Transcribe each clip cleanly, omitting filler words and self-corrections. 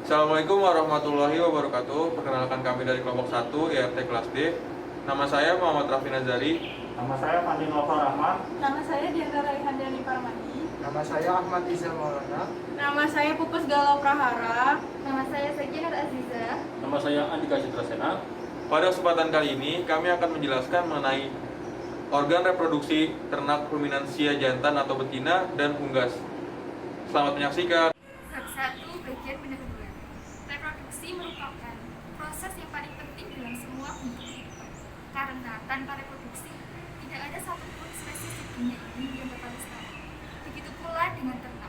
Assalamualaikum warahmatullahi wabarakatuh. Perkenalkan kami dari kelompok 1 IRT kelas D. Nama saya Muhammad Raffi Nazari. Nama saya Fandi Nova Rahman. Nama saya Diana Raihandani Parmadi. Nama saya Ahmad Izal Maulana. Nama saya Pupus Galau Prahara. Nama saya Sakinah Aziza. Nama saya Andika Citrasena. Pada kesempatan kali ini, kami akan menjelaskan mengenai organ reproduksi ternak ruminansia jantan atau betina dan unggas. Selamat menyaksikan. Bab 1 bagian pendahuluan. Reproduksi merupakan proses yang paling penting dalam semua bentuk kehidupan. Karena tanpa reproduksi, tidak ada satupun spesies di dunia ini yang dapat lestari. Begitu pula dengan ternak,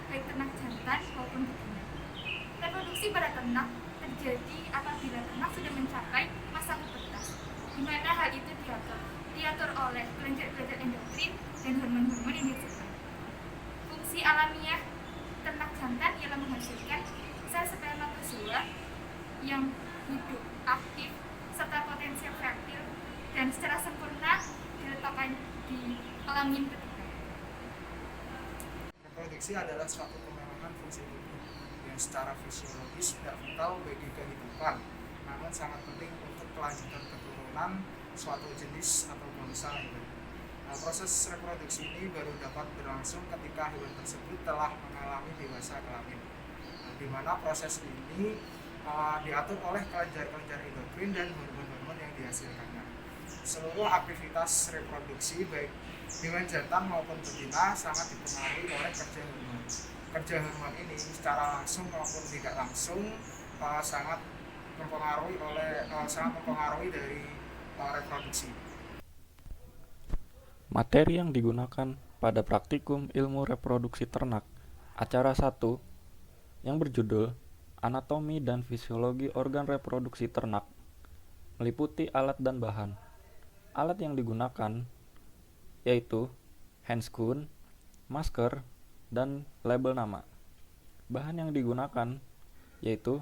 baik ternak jantan maupun betina. Reproduksi pada ternak terjadi apabila ternak sudah mencapai masa pubertas, di mana hal itu diatur oleh kelenjar-kelenjar endokrin dan hormon-hormon yang dihasilkan. Fungsi alamiah ternak jantan ialah menghasilkan sel spermatozoa yang hidup, aktif, serta potensial fertil dan secara sempurna diletakkan di kelamin betina. Reproduksi adalah suatu pemenuhan fungsi tubuh yang secara fisiologis tidak vital bagi kehidupan, namun sangat penting untuk kelanjutan keturunan suatu jenis atau bangsa hewan. Proses reproduksi ini baru dapat berlangsung ketika hewan tersebut telah mengalami dewasa kelamin, di mana proses ini diatur oleh kelenjar-kelenjar endokrin dan hormon-hormon yang dihasilkannya. Seluruh aktivitas reproduksi baik hewan jantan maupun betina sangat dipengaruhi oleh kerja hormon. Kerja hormon ini secara langsung maupun tidak langsung sangat mempengaruhi dari reproduksi. Materi yang digunakan pada praktikum ilmu reproduksi ternak acara 1 yang berjudul Anatomi dan Fisiologi Organ Reproduksi Ternak meliputi alat dan bahan. Alat yang digunakan yaitu handscoon, masker, dan label nama. Bahan yang digunakan yaitu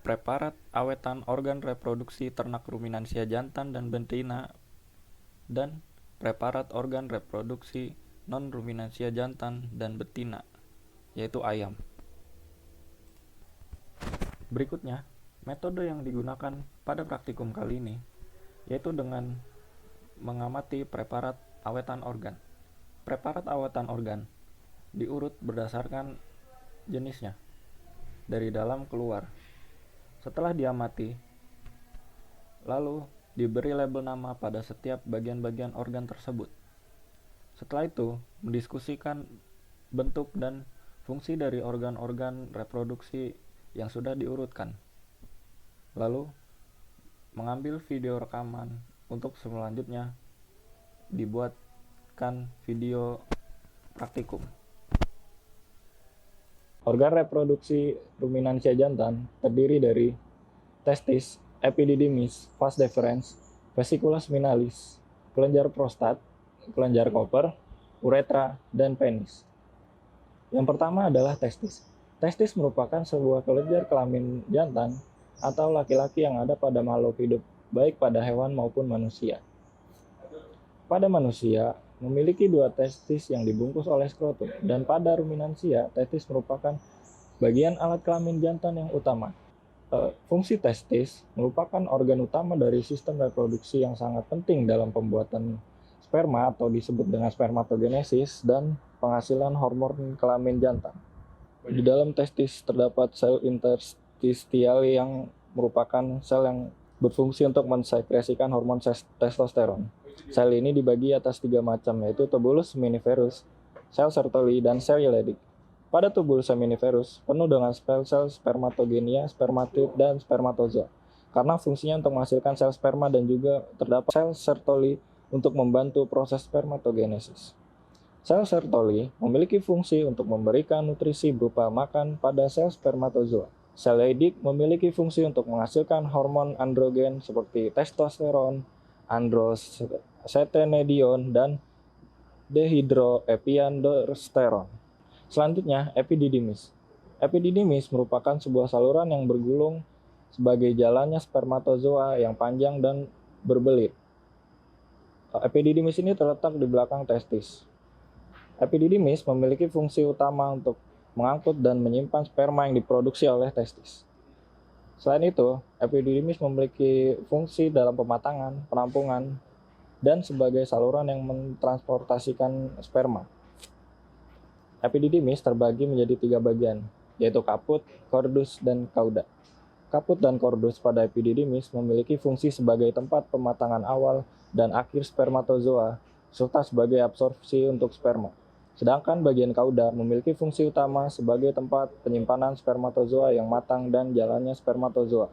preparat awetan organ reproduksi ternak ruminansia jantan dan betina dan preparat organ reproduksi non-ruminansia jantan dan betina, yaitu ayam. Berikutnya, metode yang digunakan pada praktikum kali ini, yaitu dengan mengamati preparat awetan organ. Preparat awetan organ diurut berdasarkan jenisnya, dari dalam keluar. Setelah diamati, lalu diberi label nama pada setiap bagian-bagian organ tersebut. Setelah itu, mendiskusikan bentuk dan fungsi dari organ-organ reproduksi yang sudah diurutkan. Lalu, mengambil video rekaman untuk selanjutnya dibuatkan video praktikum. Organ reproduksi ruminansia jantan terdiri dari testis, epididymis, vas deferens, vesicula seminalis, kelenjar prostat, kelenjar koper, uretra, dan penis. Yang pertama adalah testis. Testis merupakan sebuah kelenjar kelamin jantan atau laki-laki yang ada pada makhluk hidup, baik pada hewan maupun manusia. Pada manusia, memiliki 2 testis yang dibungkus oleh skrotum, dan pada ruminansia, testis merupakan bagian alat kelamin jantan yang utama. Fungsi testis merupakan organ utama dari sistem reproduksi yang sangat penting dalam pembuatan sperma atau disebut dengan spermatogenesis dan penghasilan hormon kelamin jantan. Di dalam testis terdapat sel interstitial yang merupakan sel yang berfungsi untuk mensekresikan hormon testosteron. Sel ini dibagi atas 3 macam, yaitu tubulus seminiferus, sel Sertoli, dan sel Leydig. Pada tubulus seminiferus penuh dengan sel spermatogenia, spermatid, dan spermatozoa. Karena fungsinya untuk menghasilkan sel sperma dan juga terdapat sel Sertoli untuk membantu proses spermatogenesis. Sel Sertoli memiliki fungsi untuk memberikan nutrisi berupa makan pada sel spermatozoa. Sel Leydig memiliki fungsi untuk menghasilkan hormon androgen seperti testosteron, androstenedion, dan dehidroepiandrosterone. Selanjutnya, epididymis. Epididymis merupakan sebuah saluran yang bergulung sebagai jalannya spermatozoa yang panjang dan berbelit. Epididymis ini terletak di belakang testis. Epididymis memiliki fungsi utama untuk mengangkut dan menyimpan sperma yang diproduksi oleh testis. Selain itu, epididymis memiliki fungsi dalam pematangan, penampungan, dan sebagai saluran yang mentransportasikan sperma. Epididymis terbagi menjadi 3 bagian, yaitu kaput, kordus, dan cauda. Kaput dan kordus pada epididymis memiliki fungsi sebagai tempat pematangan awal dan akhir spermatozoa, serta sebagai absorpsi untuk sperma. Sedangkan bagian cauda memiliki fungsi utama sebagai tempat penyimpanan spermatozoa yang matang dan jalannya spermatozoa.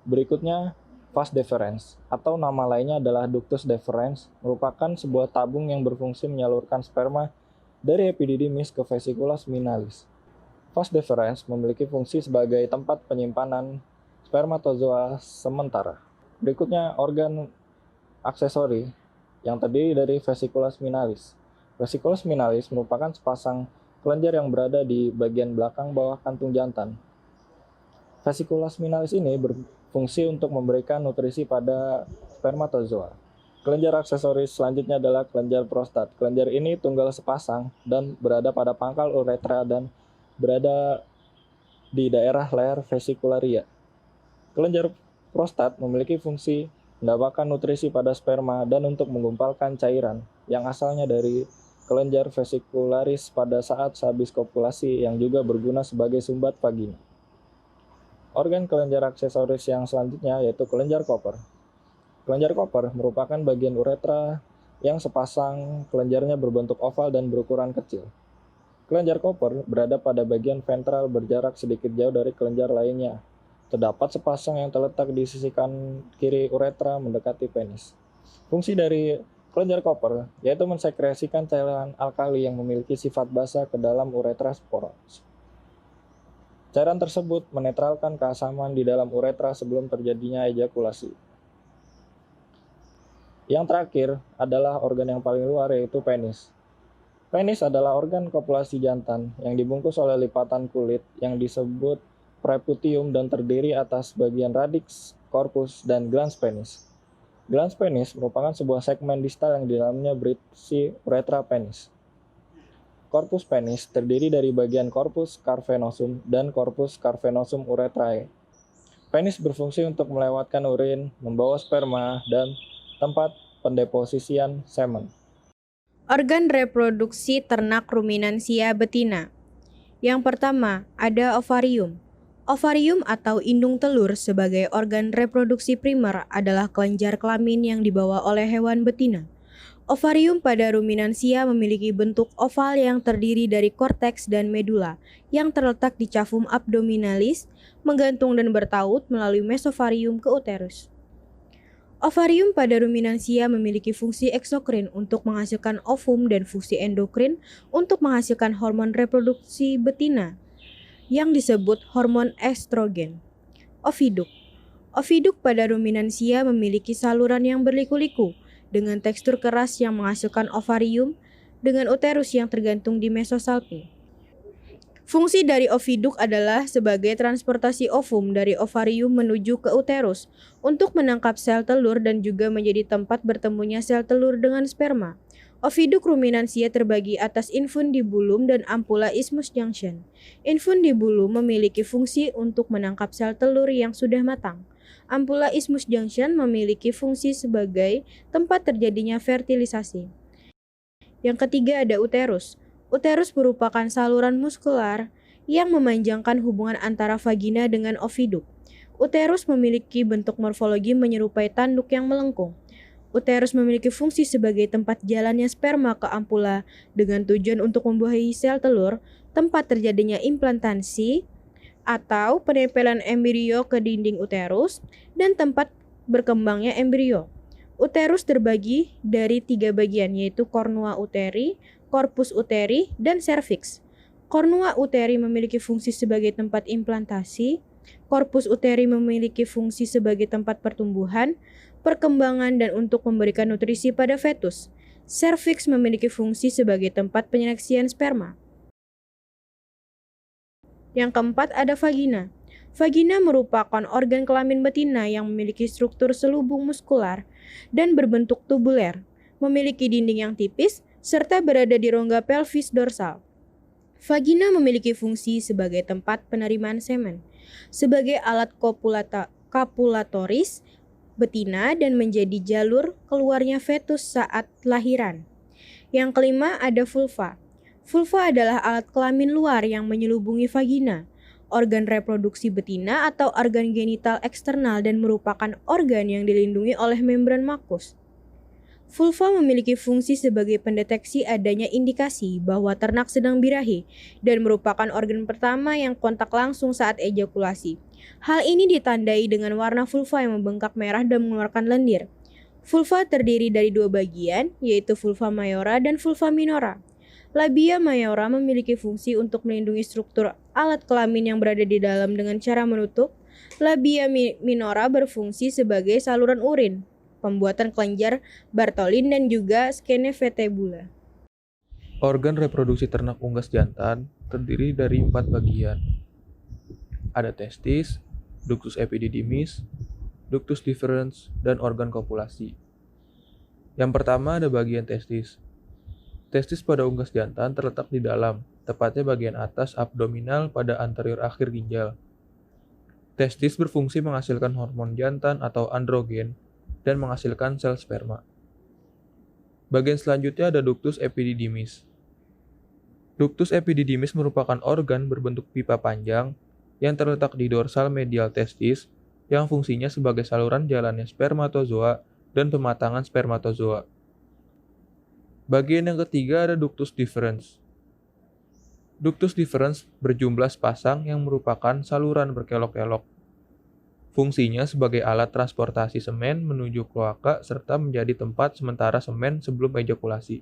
Berikutnya, vas deferens, atau nama lainnya adalah ductus deferens, merupakan sebuah tabung yang berfungsi menyalurkan sperma dari epididymis ke vesicula seminalis. Vas deferens memiliki fungsi sebagai tempat penyimpanan spermatozoa sementara. Berikutnya, organ aksesori yang terdiri dari vesicula seminalis. Vesicula seminalis merupakan sepasang kelenjar yang berada di bagian belakang bawah kantung jantan. Vesicula seminalis ini berfungsi untuk memberikan nutrisi pada spermatozoa. Kelenjar aksesoris selanjutnya adalah kelenjar prostat. Kelenjar ini tunggal sepasang dan berada pada pangkal uretra dan berada di daerah leher vesicularia. Kelenjar prostat memiliki fungsi mendapatkan nutrisi pada sperma dan untuk menggumpalkan cairan yang asalnya dari kelenjar vesicularis pada saat sehabis kopulasi yang juga berguna sebagai sumbat vagina. Organ kelenjar aksesoris yang selanjutnya yaitu kelenjar koper. Kelenjar koper merupakan bagian uretra yang sepasang kelenjarnya berbentuk oval dan berukuran kecil. Kelenjar koper berada pada bagian ventral berjarak sedikit jauh dari kelenjar lainnya. Terdapat sepasang yang terletak di sisi kiri uretra mendekati penis. Fungsi dari kelenjar koper yaitu mensekresikan cairan alkali yang memiliki sifat basa ke dalam uretra sporos. Cairan tersebut menetralkan keasaman di dalam uretra sebelum terjadinya ejakulasi. Yang terakhir adalah organ yang paling luar yaitu penis. Penis adalah organ kopulasi jantan yang dibungkus oleh lipatan kulit yang disebut preputium dan terdiri atas bagian radix, korpus, dan glans penis. Glans penis merupakan sebuah segmen distal yang di dalamnya berisi uretra penis. Korpus penis terdiri dari bagian korpus cavernosum dan korpus cavernosum uretrae. Penis berfungsi untuk melewatkan urin, membawa sperma, dan tempat pendeposisian semen. Organ reproduksi ternak ruminansia betina. Yang pertama, ada ovarium. Ovarium atau indung telur sebagai organ reproduksi primer adalah kelenjar kelamin yang dibawa oleh hewan betina. Ovarium pada ruminansia memiliki bentuk oval yang terdiri dari korteks dan medula yang terletak di cavum abdominalis, menggantung dan bertaut melalui mesovarium ke uterus. Ovarium pada ruminansia memiliki fungsi eksokrin untuk menghasilkan ovum dan fungsi endokrin untuk menghasilkan hormon reproduksi betina yang disebut hormon estrogen. Oviduk. Oviduk pada ruminansia memiliki saluran yang berliku-liku dengan tekstur keras yang menghasilkan ovarium dengan uterus yang tergantung di mesosalping. Fungsi dari oviduk adalah sebagai transportasi ovum dari ovarium menuju ke uterus untuk menangkap sel telur dan juga menjadi tempat bertemunya sel telur dengan sperma. Oviduk ruminansia terbagi atas infundibulum dan ampulla isthmus junction. Infundibulum memiliki fungsi untuk menangkap sel telur yang sudah matang. Ampulla isthmus junction memiliki fungsi sebagai tempat terjadinya fertilisasi. Yang ketiga ada uterus. Uterus merupakan saluran muskular yang memanjangkan hubungan antara vagina dengan oviduk. Uterus memiliki bentuk morfologi menyerupai tanduk yang melengkung. Uterus memiliki fungsi sebagai tempat jalannya sperma ke ampulla dengan tujuan untuk membuahi sel telur, tempat terjadinya implantasi atau penempelan embrio ke dinding uterus, dan tempat berkembangnya embrio. Uterus terbagi dari 3 bagian yaitu cornua uteri, corpus uteri, dan cervix. Cornua uteri memiliki fungsi sebagai tempat implantasi, corpus uteri memiliki fungsi sebagai tempat pertumbuhan, perkembangan, dan untuk memberikan nutrisi pada fetus. Cervix memiliki fungsi sebagai tempat penyeleksian sperma. Yang keempat ada vagina. Vagina merupakan organ kelamin betina yang memiliki struktur selubung muskular dan berbentuk tubuler, memiliki dinding yang tipis, serta berada di rongga pelvis dorsal. Vagina memiliki fungsi sebagai tempat penerimaan semen, sebagai alat kopulatoris betina dan menjadi jalur keluarnya fetus saat lahiran. Yang kelima ada vulva. Vulva adalah alat kelamin luar yang menyelubungi vagina, organ reproduksi betina atau organ genital eksternal dan merupakan organ yang dilindungi oleh membran mukus. Vulva memiliki fungsi sebagai pendeteksi adanya indikasi bahwa ternak sedang birahi dan merupakan organ pertama yang kontak langsung saat ejakulasi. Hal ini ditandai dengan warna vulva yang membengkak merah dan mengeluarkan lendir. Vulva terdiri dari dua bagian, yaitu vulva mayora dan vulva minora. Labia mayora memiliki fungsi untuk melindungi struktur alat kelamin yang berada di dalam dengan cara menutup. Labia minora berfungsi sebagai saluran urin, pembuatan kelenjar Bartholin dan juga skene vestibula. Organ reproduksi ternak unggas jantan terdiri dari 4 bagian. Ada testis, ductus epididymis, ductus deferens, dan organ kopulasi. Yang pertama ada bagian testis. Testis pada unggas jantan terletak di dalam, tepatnya bagian atas abdominal pada anterior akhir ginjal. Testis berfungsi menghasilkan hormon jantan atau androgen dan menghasilkan sel sperma. Bagian selanjutnya ada ductus epididymis. Ductus epididymis merupakan organ berbentuk pipa panjang yang terletak di dorsal medial testis yang fungsinya sebagai saluran jalannya spermatozoa dan pematangan spermatozoa. Bagian yang ketiga ada ductus deferens. Ductus deferens berjumlah sepasang yang merupakan saluran berkelok-kelok. Fungsinya sebagai alat transportasi semen menuju kloaka serta menjadi tempat sementara semen sebelum ejakulasi.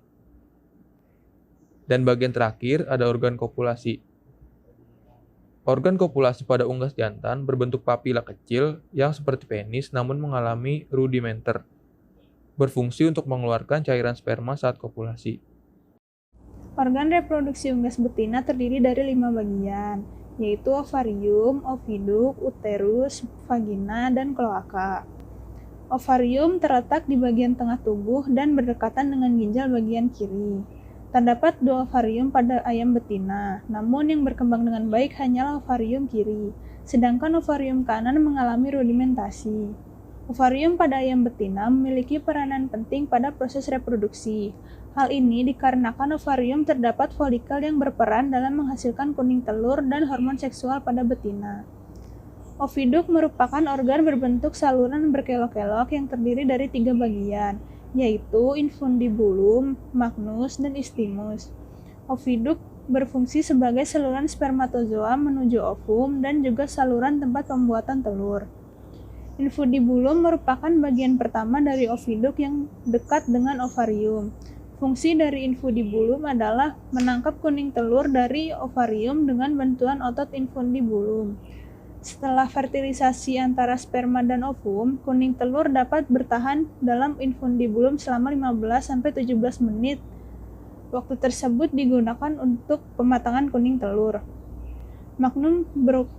Dan bagian terakhir ada organ kopulasi. Organ kopulasi pada unggas jantan berbentuk papila kecil yang seperti penis namun mengalami rudimenter. Berfungsi untuk mengeluarkan cairan sperma saat kopulasi. Organ reproduksi unggas betina terdiri dari 5 bagian, yaitu ovarium, oviduk, uterus, vagina, dan kloaka. Ovarium terletak di bagian tengah tubuh dan berdekatan dengan ginjal bagian kiri. Terdapat 2 ovarium pada ayam betina, namun yang berkembang dengan baik hanyalah ovarium kiri, sedangkan ovarium kanan mengalami rudimentasi. Ovarium pada ayam betina memiliki peranan penting pada proses reproduksi. Hal ini dikarenakan ovarium terdapat folikel yang berperan dalam menghasilkan kuning telur dan hormon seksual pada betina. Oviduk merupakan organ berbentuk saluran berkelok-kelok yang terdiri dari 3 bagian, yaitu infundibulum, magnus, dan istimus. Oviduk berfungsi sebagai saluran spermatozoa menuju ovum dan juga saluran tempat pembuatan telur. Infundibulum merupakan bagian pertama dari oviduk yang dekat dengan ovarium. Fungsi dari infundibulum adalah menangkap kuning telur dari ovarium dengan bantuan otot infundibulum. Setelah fertilisasi antara sperma dan ovum, kuning telur dapat bertahan dalam infundibulum selama 15-17 menit. Waktu tersebut digunakan untuk pematangan kuning telur. Magnum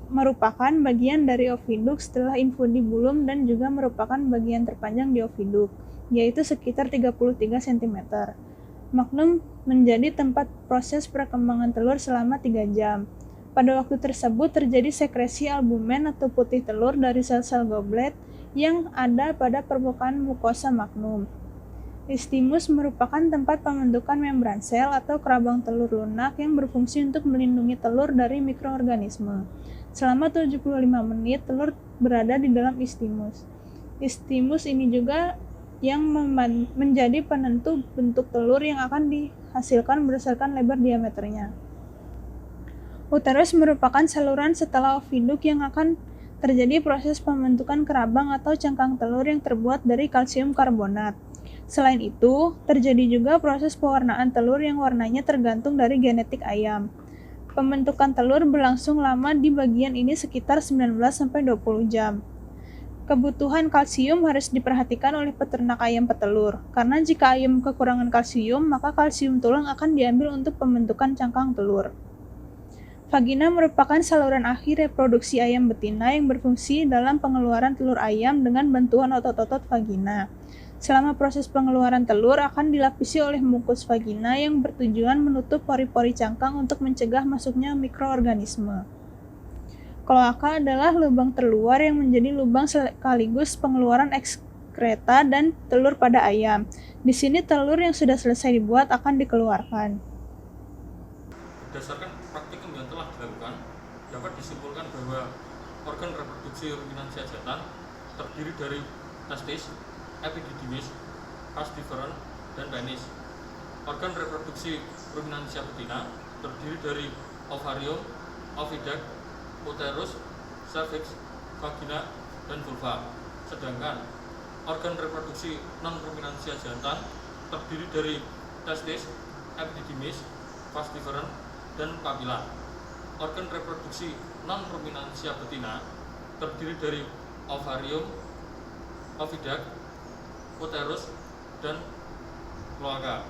merupakan bagian dari oviduk setelah infundibulum dan juga merupakan bagian terpanjang di oviduk, yaitu sekitar 33 cm. Magnum menjadi tempat proses perkembangan telur selama 3 jam. Pada waktu tersebut terjadi sekresi albumen atau putih telur dari sel-sel goblet yang ada pada permukaan mukosa magnum. Istimus merupakan tempat pembentukan membran sel atau kerabang telur lunak yang berfungsi untuk melindungi telur dari mikroorganisme. Selama 75 menit, telur berada di dalam istimus. Istimus ini juga yang menjadi penentu bentuk telur yang akan dihasilkan berdasarkan lebar diameternya. Uterus merupakan saluran setelah oviduk yang akan terjadi proses pembentukan kerabang atau cangkang telur yang terbuat dari kalsium karbonat. Selain itu, terjadi juga proses pewarnaan telur yang warnanya tergantung dari genetik ayam. Pembentukan telur berlangsung lama di bagian ini sekitar 19-20 jam. Kebutuhan kalsium harus diperhatikan oleh peternak ayam petelur, karena jika ayam kekurangan kalsium, maka kalsium tulang akan diambil untuk pembentukan cangkang telur. Vagina merupakan saluran akhir reproduksi ayam betina yang berfungsi dalam pengeluaran telur ayam dengan bantuan otot-otot vagina. Selama proses pengeluaran telur akan dilapisi oleh mukus vagina yang bertujuan menutup pori-pori cangkang untuk mencegah masuknya mikroorganisme. Kloaka adalah lubang terluar yang menjadi lubang sekaligus pengeluaran ekskreta dan telur pada ayam. Di sini telur yang sudah selesai dibuat akan dikeluarkan. Berdasarkan praktikum yang telah dilakukan, dapat disimpulkan bahwa organ reproduksi ruminansia jantan terdiri dari testis, epididymis, vas deferens, dan penis. Organ reproduksi ruminansia betina terdiri dari ovarium, oviduct, uterus, cervix, vagina, dan vulva. Sedangkan organ reproduksi non-ruminansia jantan terdiri dari testis, epididymis, vas deferens, dan papila. Organ reproduksi non-ruminansia betina terdiri dari ovarium, oviduct, uterus, dan kloaka.